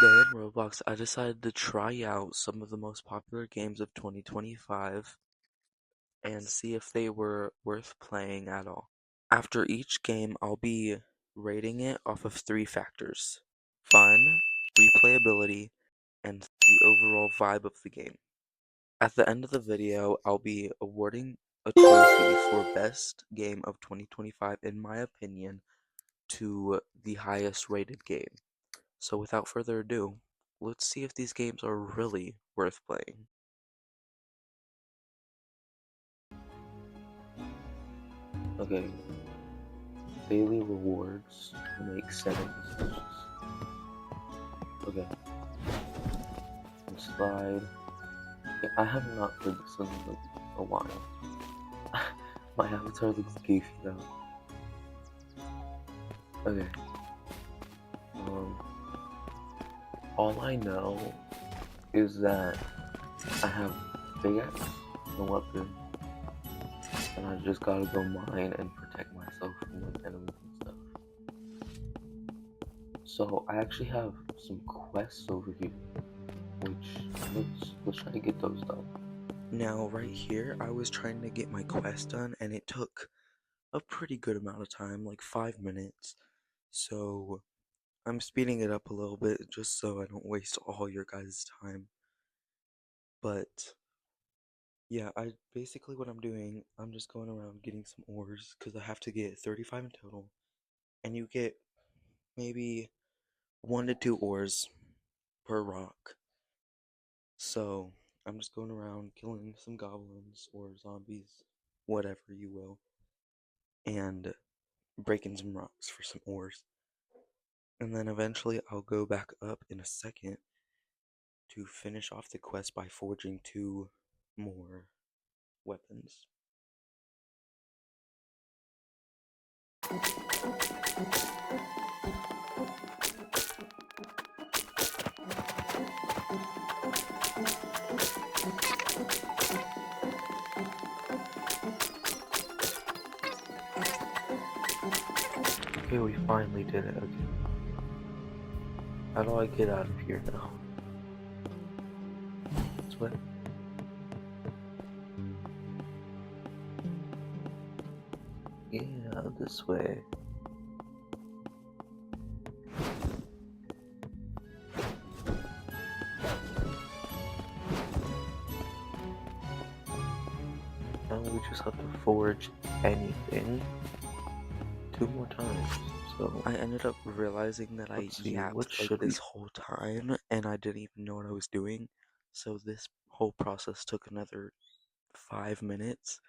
Today in Roblox, I decided to try out some of the most popular games of 2025 and see if they were worth playing at all. After each game, I'll be rating it off of 3 factors: fun, replayability, and the overall vibe of the game. At the end of the video, I'll be awarding a trophy for best game of 2025 in my opinion to the highest rated game. So without further ado, let's see if these games are really worth playing. Okay, daily rewards make settings. Okay, slide. Yeah, I have not played this in like a while. My avatar looks goofy though. Okay. All I know is that I have pickaxe, no weapon, and I just gotta go mine and protect myself from like enemies and stuff. So I actually have some quests over here, which let's try to get those done. Now right here, I was trying to get my quest done, and it took a pretty good amount of time, like 5 minutes. So I'm speeding it up a little bit just so I don't waste all your guys' time. But yeah, basically what I'm doing, I'm just going around getting some ores because I have to get 35 in total, and you get maybe 1 to 2 ores per rock. So I'm just going around killing some goblins or zombies, whatever you will, and breaking some rocks for some ores. And then eventually I'll go back up in a second to finish off the quest by forging 2 more weapons. Okay, we finally did it. Okay. How do I get out of here now? This way? Yeah, this way. Now we just have to forge anything 2 more times. So I ended up realizing that I yapped like this whole time and I didn't even know what I was doing. So this whole process took another 5 minutes.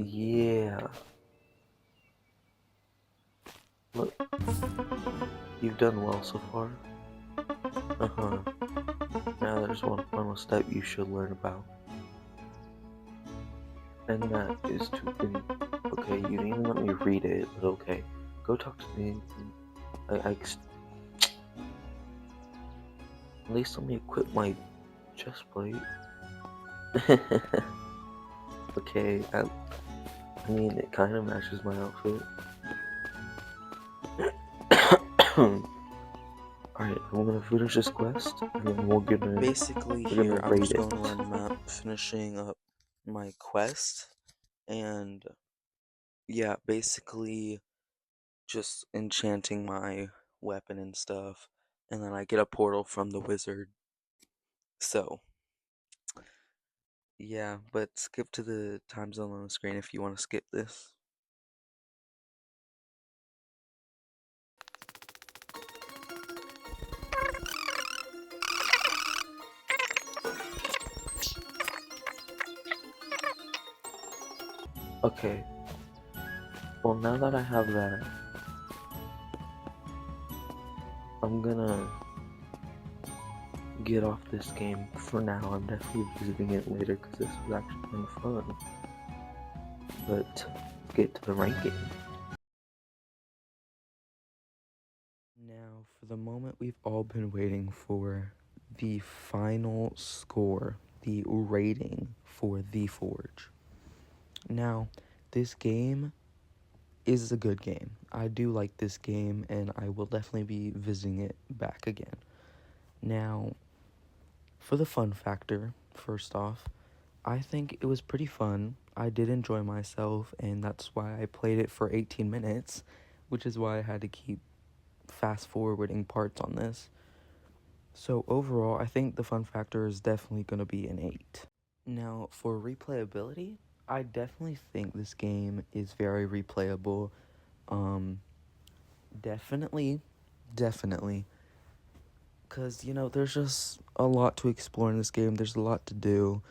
Yeah. Look, you've done well so far. Now there's one final step you should learn about. And that is to okay, you didn't even let me read it, but okay. Go talk to me. At least let me equip my chest plate. Okay, I mean, it kind of matches my outfit. Alright, I'm gonna finish this quest, and then basically here, I'm just going around the map, finishing up my quest, and yeah, basically just enchanting my weapon and stuff, and then I get a portal from the wizard. So, yeah, but skip to the time zone on the screen if you want to skip this. Okay, well, now that I have that, I'm gonna get off this game for now. I'm definitely visiting it later because this was actually kind of fun. But let's get to the ranking. Now, for the moment we've all been waiting for, the final score, the rating for The Forge. Now, this game is a good game. I do like this game, and I will definitely be visiting it back again. Now, for the fun factor, first off, I think it was pretty fun. I did enjoy myself, and that's why I played it for 18 minutes, which is why I had to keep fast forwarding parts on this. So overall, I think the fun factor is definitely going to be an 8. Now, for replayability, I definitely think this game is very replayable. Um, definitely, because, there's just a lot to explore in this game. There's a lot to do.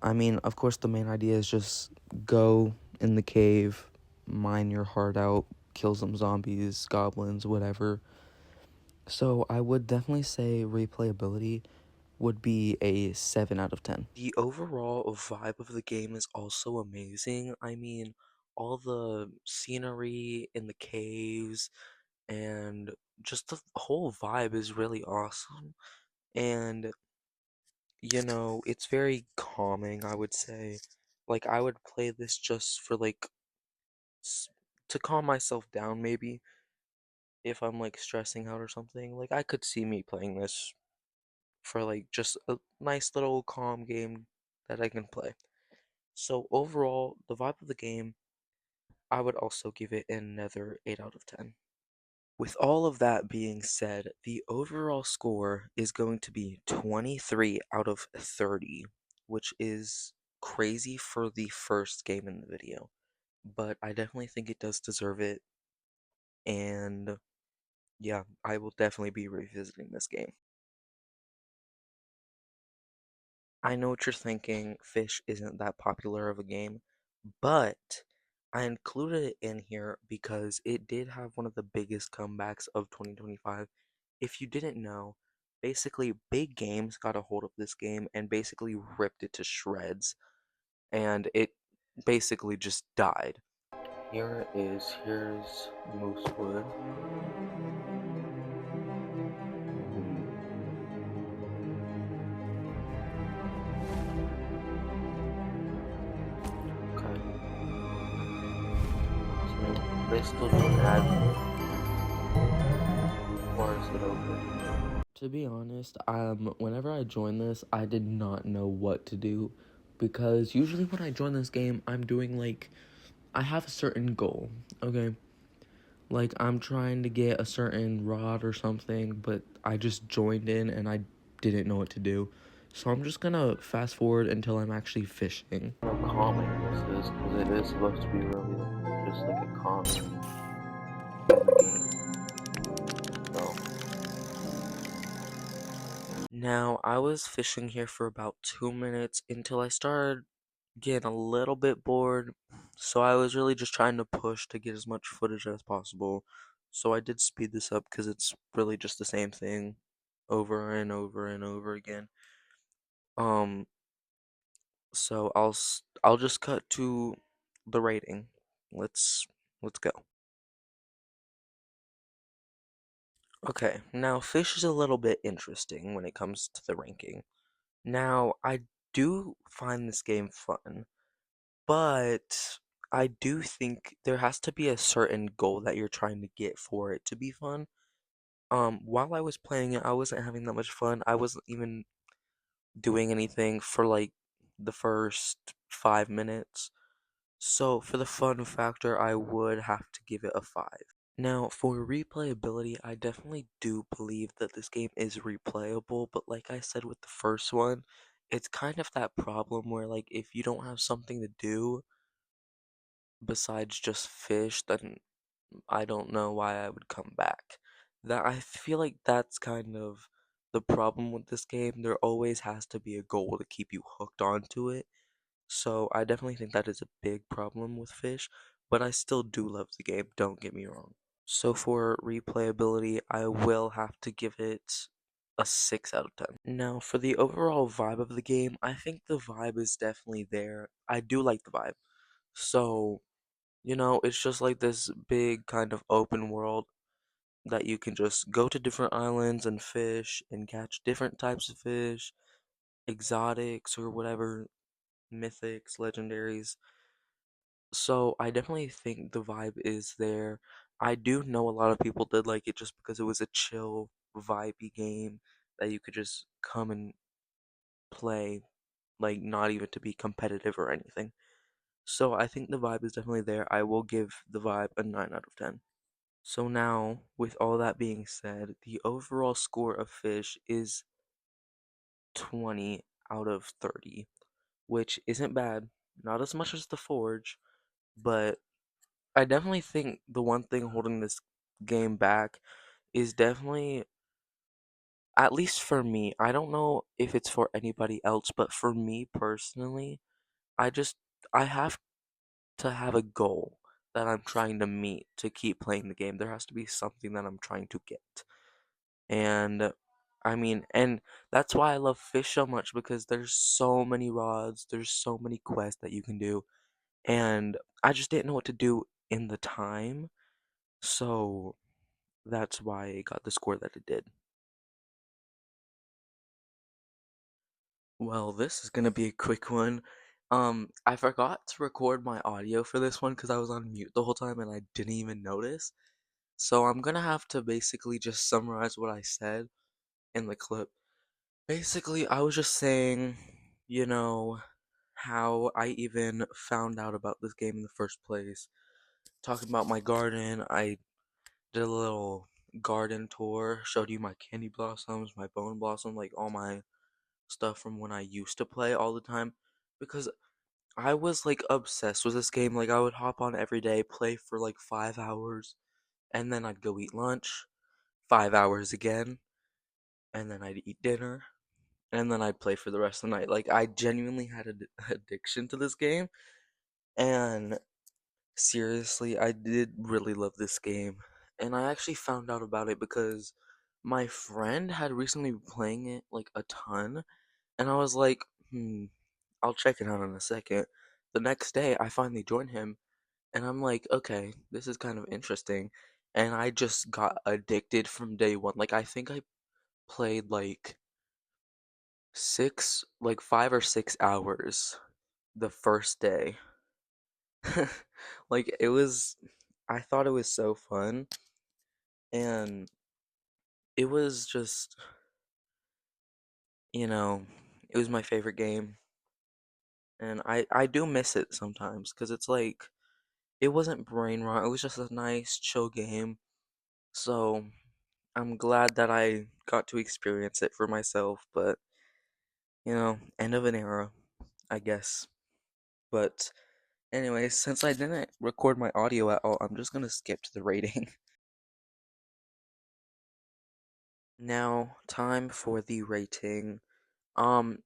I mean, of course, the main idea is just go in the cave, mine your heart out, kill some zombies, goblins, whatever. So I would definitely say replayability would be a 7 out of 10. The overall vibe of the game is also amazing. I mean, all the scenery in the caves and just the whole vibe is really awesome. And, it's very calming, I would say. Like, I would play this just for, like, to calm myself down, maybe, if I'm, like, stressing out or something. Like, I could see me playing this for like just a nice little calm game that I can play. So overall, the vibe of the game, I would also give it another 8 out of 10. With all of that being said, the overall score is going to be 23 out of 30, which is crazy for the first game in the video. But I definitely think it does deserve it, and yeah, I will definitely be revisiting this game. I know what you're thinking, Fish isn't that popular of a game, but I included it in here because it did have one of the biggest comebacks of 2025. If you didn't know, basically big games got a hold of this game and basically ripped it to shreds, and it basically just died. Here's Moosewood. Okay. So they still don't have, or is it open? To be honest, whenever I joined this, I did not know what to do, because usually when I join this game, I'm doing like, I have a certain goal, okay? Like, I'm trying to get a certain rod or something, but I just joined in and I didn't know what to do. So I'm just gonna fast forward until I'm actually fishing. How calming this is, because it is supposed to be really just like a calming game. So. Now, I was fishing here for about 2 minutes until I started getting a little bit bored. So I was really just trying to push to get as much footage as possible. So I did speed this up because it's really just the same thing over and over and over again. Um, so I'll just cut to the rating. Let's let's go. Okay, now fish is a little bit interesting when it comes to the ranking. Now, I do find this game fun, but I do think there has to be a certain goal that you're trying to get for it to be fun. While I was playing it, I wasn't having that much fun. I wasn't even doing anything for like the first 5 minutes. So for the fun factor, I would have to give it a 5. Now, for replayability, I definitely do believe that this game is replayable, but like I said with the first one, it's kind of that problem where like if you don't have something to do besides just fish, then I don't know why I would come back. That I feel like that's kind of the problem with this game. There always has to be a goal to keep you hooked onto it. So I definitely think that is a big problem with Fish, but I still do love the game, don't get me wrong. So for replayability, I will have to give it a 6 out of 10. Now, for the overall vibe of the game, I think the vibe is definitely there. I do like the vibe. So, it's just like this big kind of open world that you can just go to different islands and fish and catch different types of fish, exotics or whatever, mythics, legendaries. So I definitely think the vibe is there. I do know a lot of people did like it just because it was a chill, vibey game that you could just come and play, like not even to be competitive or anything. So I think the vibe is definitely there. I will give the vibe a 9 out of 10. So now, with all that being said, the overall score of Fish is 20 out of 30, which isn't bad. Not as much as The Forge, but I definitely think the one thing holding this game back is definitely, at least for me, I don't know if it's for anybody else, but for me personally, I just, I have to have a goal that I'm trying to meet to keep playing the game. There has to be something that I'm trying to get. And I mean, and that's why I love Fish so much because there's so many rods, there's so many quests that you can do, and I just didn't know what to do in the time. So that's why it got the score that it did. Well, this is gonna be a quick one. I forgot to record my audio for this one because I was on mute the whole time and I didn't even notice. So I'm gonna have to basically just summarize what I said in the clip. Basically, I was just saying, you know, how I even found out about this game in the first place. Talking about my garden, I did a little garden tour, showed you my candy blossoms, my bone blossom, like all my stuff from when I used to play all the time because I was like obsessed with this game. Like I would hop on every day, play for like 5 hours, and then I'd go eat lunch, 5 hours again, and then I'd eat dinner, and then I'd play for the rest of the night. Like I genuinely had an addiction to this game, and seriously, I did really love this game. And I actually found out about it because my friend had recently been playing it like a ton, and I was like, I'll check it out in a second. The next day, I finally joined him, and I'm like, okay, this is kind of interesting. And I just got addicted from day one. Like, I think I played like 5 or 6 hours the first day. Like, I thought it was so fun, and it was just, you know, it was my favorite game. And I do miss it sometimes because it's like, it wasn't brain rot. It was just a nice, chill game. So I'm glad that I got to experience it for myself. But end of an era, I guess. But anyways, since I didn't record my audio at all, I'm just gonna skip to the rating. Now, time for the rating. Um,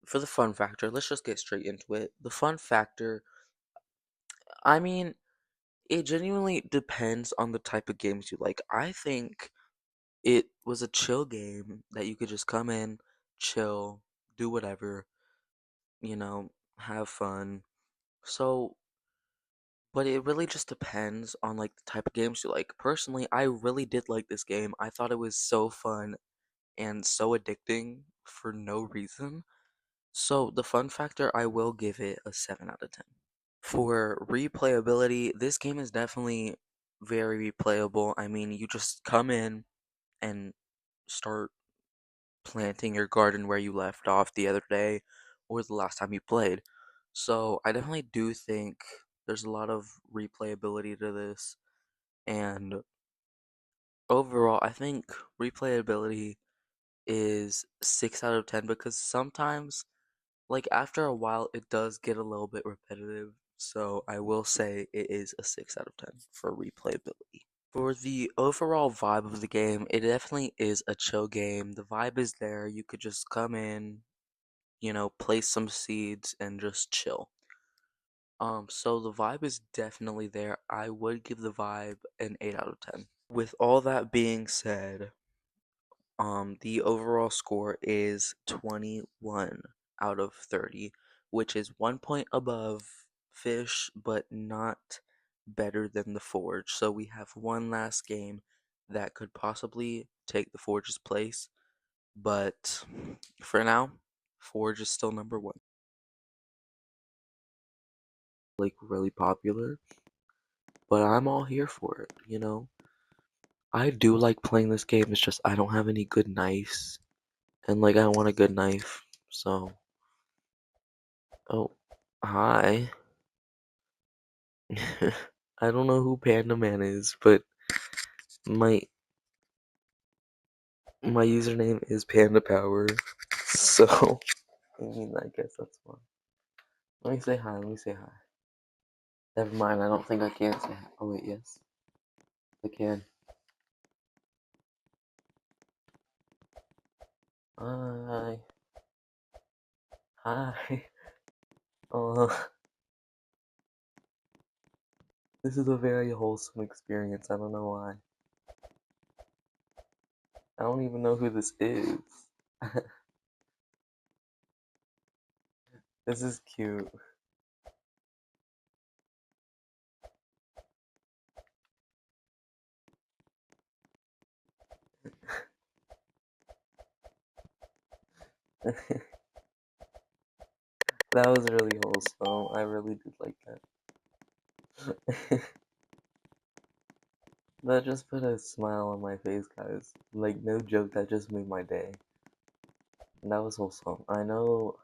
for the fun factor, let's just get straight into it. The fun factor, I mean, it genuinely depends on the type of games you like. I think it was a chill game that you could just come in, chill, do whatever, have fun. So, but it really just depends on like the type of games you like. Personally, I really did like this game. I thought it was so fun and so addicting for no reason. So, the fun factor, I will give it a 7 out of 10. For replayability, this game is definitely very replayable. I mean, you just come in and start planting your garden where you left off the other day or the last time you played. So I definitely do think There's a lot of replayability to this, and overall, I think replayability is 6 out of 10 because sometimes, like after a while, it does get a little bit repetitive. So I will say it is a 6 out of 10 for replayability. For the overall vibe of the game, it definitely is a chill game. The vibe is there. You could just come in, place some seeds and just chill. So the vibe is definitely there. I would give the vibe an 8 out of 10. With all that being said, the overall score is 21 out of 30, which is 1 point above Fish, but not better than the Forge. So we have one last game that could possibly take the Forge's place, but for now, Forge is still number one. Like, really popular, but I'm all here for it. I do like playing this game, it's just I don't have any good knives, and like I want a good knife, so. Oh, hi. I don't know who Panda Man is, but my my username is Panda Power. So, I guess that's fine. Let me say hi. Let me say hi. Never mind. I don't think I can say hi. Oh wait, yes, I can. Hi. Hi. Uh, this is a very wholesome experience. I don't know why. I don't even know who this is. This is cute. That was really wholesome. I really did like that. That just put a smile on my face, guys. Like, no joke, that just made my day. And that was wholesome. I know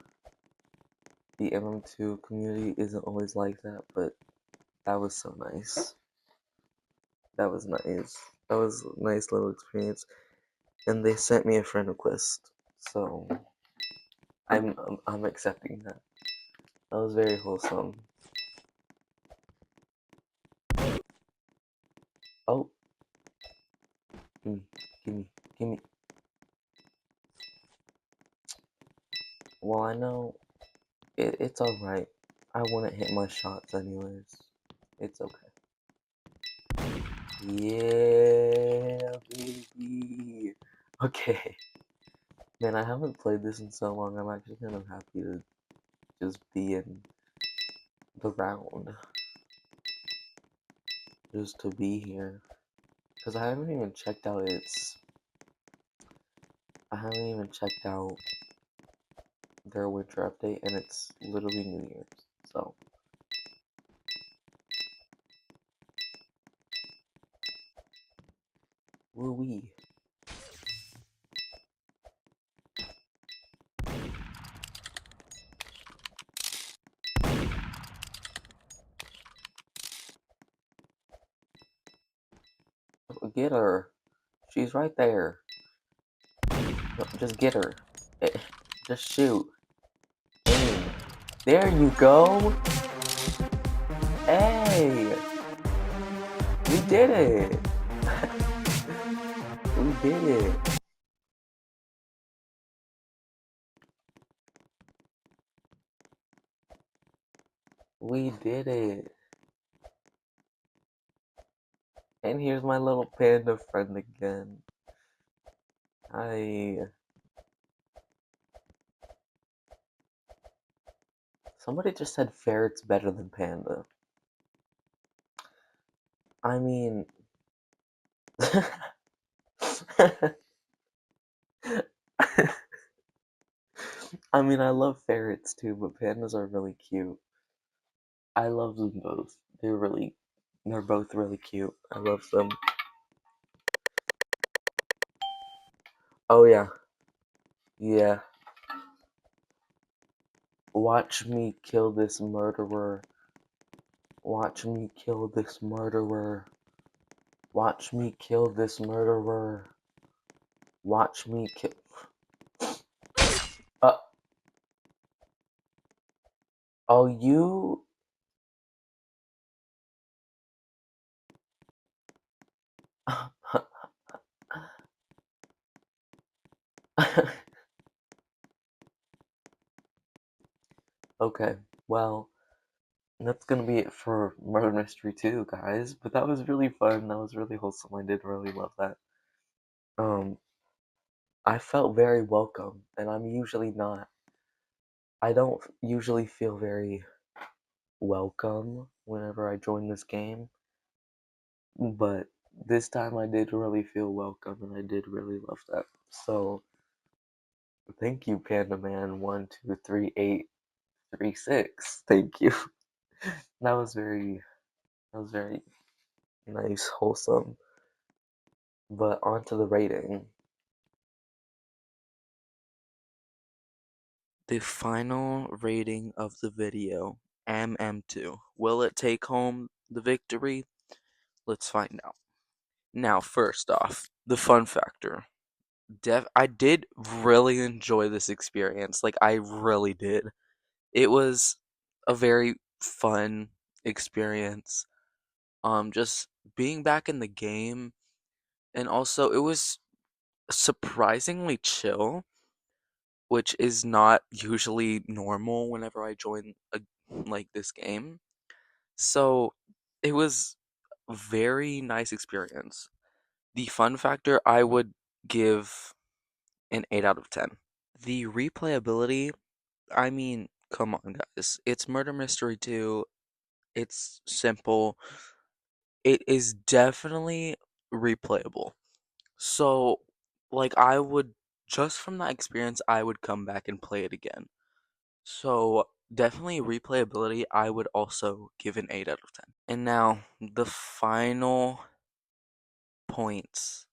the MM2 community isn't always like that, but that was so nice. That was nice. That was a nice little experience. And they sent me a friend request, so I'm accepting that. That was very wholesome. Oh, gimme. Well, I know it's alright. I wouldn't hit my shots anyways. It's okay. Yeah, baby. Okay. Man, I haven't played this in so long. I'm actually kind of happy to just be in the round. Just to be here. Because I haven't even checked out I haven't even checked out their winter update, and it's literally New Year's. So. Woo-wee. Get her. She's right there. Just get her. Just shoot. Aim. There you go. Hey. We did it. We did it. We did it. And here's my little panda friend again. Somebody just said ferret's better than panda. I mean... I mean, I love ferrets too, but pandas are really cute. I love them both. They're both really cute. I love them. Oh yeah. Yeah. Watch me kill this murderer Watch me kill this murderer. Watch me kill this murderer. Watch me kill. Uh, oh, you. Okay, well, that's gonna be it for Murder Mystery 2, guys. But that was really fun. That was really wholesome. I did really love that. Um, I felt very welcome, and I'm usually not. I don't usually feel very welcome whenever I join this game, but this time I did really feel welcome, and I did really love that. So, thank you, Panda Man 123836. Thank you. That was very nice, wholesome. But on to the rating. The final rating of the video, MM2. Will it take home the victory? Let's find out. Now, first off, the fun factor. I did really enjoy this experience. Like, I really did. It was a very fun experience. Just being back in the game, and also it was surprisingly chill, which is not usually normal whenever I join like this game. So it was a very nice experience. The fun factor I would give an 8 out of 10. The replayability, I mean, come on guys. It's Murder Mystery 2. It's simple. It is definitely replayable. So, like, I would, just from that experience, I would come back and play it again. So, definitely replayability, I would also give an 8 out of 10. And now, the final points.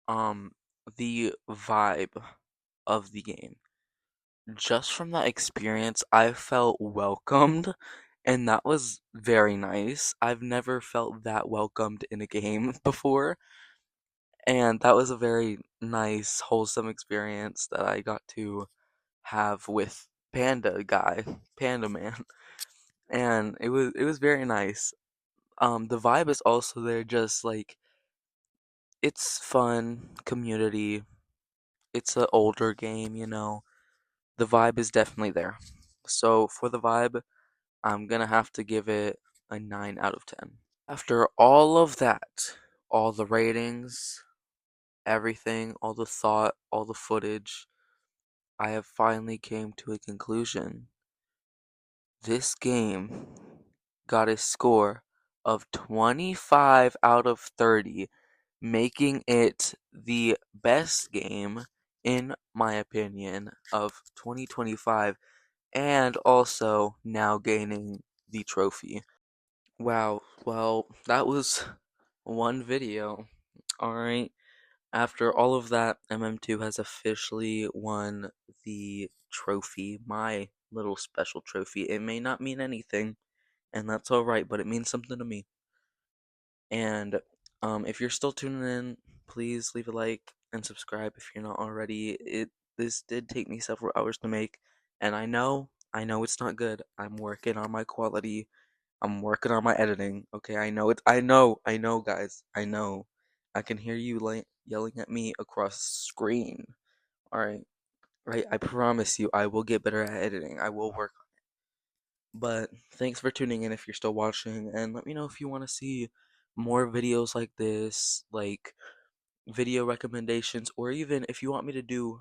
Um, the vibe of the game. Just from that experience, I felt welcomed, and that was very nice. I've never felt that welcomed in a game before, and that was a very nice, wholesome experience that I got to have with Panda Guy, Panda Man, and it was very nice. The vibe is also there, just like it's fun, community. It's an older game, you know. The vibe is definitely there. So for the vibe, I'm gonna have to give it a 9 out of 10. After all of that, all the ratings, everything, all the thought, all the footage, I have finally came to a conclusion. This game got a score of 25 out of 30, making it the best game, in my opinion, of 2025, and also now gaining the trophy. Wow, well, that was one video. Alright, after all of that, MM2 has officially won the trophy, my little special trophy. It may not mean anything, and that's alright, but it means something to me. And if you're still tuning in, please leave a like and subscribe if you're not already. This did take me several hours to make, and I know it's not good. I'm working on my quality. I'm working on my editing. Okay, I know, guys. I know. I can hear you yelling at me across the screen. All right, right. I promise you, I will get better at editing. I will work. But thanks for tuning in if you're still watching, and let me know if you want to see more videos like this, like video recommendations, or even if you want me to do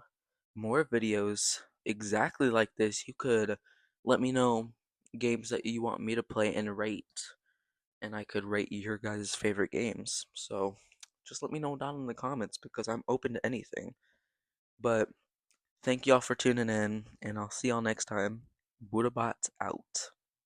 more videos exactly like this, you could let me know games that you want me to play and rate, and I could rate your guys' favorite games. So just let me know down in the comments because I'm open to anything. But thank y'all for tuning in, and I'll see y'all next time. Buddha out.